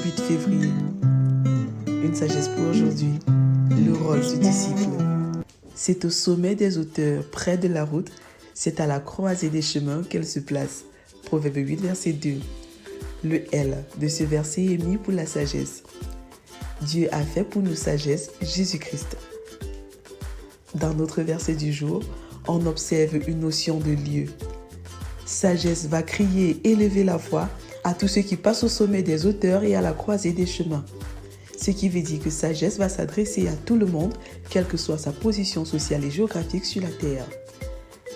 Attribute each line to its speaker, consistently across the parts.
Speaker 1: 8 février. Une sagesse pour aujourd'hui, le rôle du disciple. C'est au sommet des hauteurs, près de la route, c'est à la croisée des chemins qu'elle se place. Proverbe 8, verset 2. Le L de ce verset est mis pour la sagesse. Dieu a fait pour nous sagesse Jésus-Christ. Dans notre verset du jour, on observe une notion de lieu. Sagesse va crier et élever la voix à tous ceux qui passent au sommet des hauteurs et à la croisée des chemins. Ce qui veut dire que sagesse va s'adresser à tout le monde, quelle que soit sa position sociale et géographique sur la terre.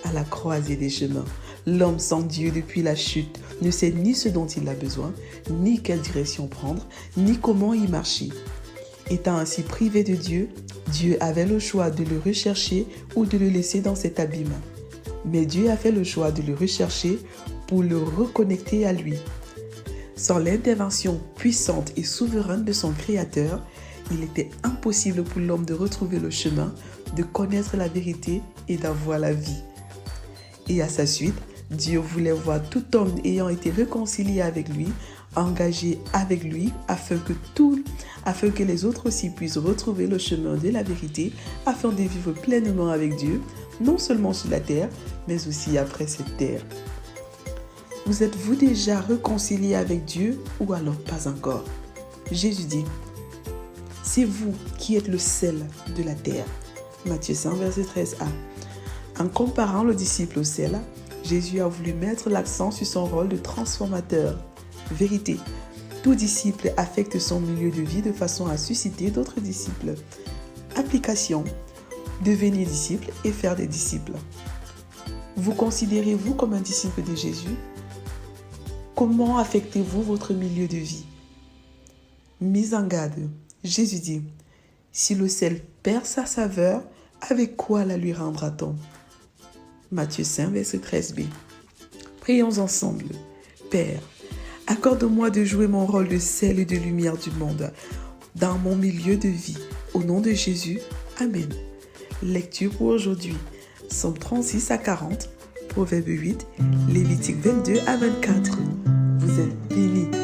Speaker 1: À la croisée des chemins, l'homme sans Dieu depuis la chute ne sait ni ce dont il a besoin, ni quelle direction prendre, ni comment y marcher. Étant ainsi privé de Dieu, Dieu avait le choix de le rechercher ou de le laisser dans cet abîme. Mais Dieu a fait le choix de le rechercher pour le reconnecter à lui. Sans l'intervention puissante et souveraine de son Créateur, il était impossible pour l'homme de retrouver le chemin, de connaître la vérité et d'avoir la vie. Et à sa suite, Dieu voulait voir tout homme ayant été réconcilié avec lui, engagé avec lui, afin que les autres aussi puissent retrouver le chemin de la vérité, afin de vivre pleinement avec Dieu, non seulement sur la terre, mais aussi après cette terre. Vous êtes-vous déjà réconcilié avec Dieu ou alors pas encore? Jésus dit, c'est vous qui êtes le sel de la terre. Matthieu 5, verset 13a. En comparant le disciple au sel, Jésus a voulu mettre l'accent sur son rôle de transformateur. Vérité, tout disciple affecte son milieu de vie de façon à susciter d'autres disciples. Application, devenir disciple et faire des disciples. Vous considérez-vous comme un disciple de Jésus? Comment affectez-vous votre milieu de vie? Mise en garde, Jésus dit, si le sel perd sa saveur, avec quoi la lui rendra-t-on? Matthieu 5, verset 13b. Prions ensemble. Père, accorde-moi de jouer mon rôle de sel et de lumière du monde dans mon milieu de vie. Au nom de Jésus, Amen. Lecture pour aujourd'hui. Psaume 36 à 40, Proverbe 8, Lévitique 22 à 24. Vous êtes bénis.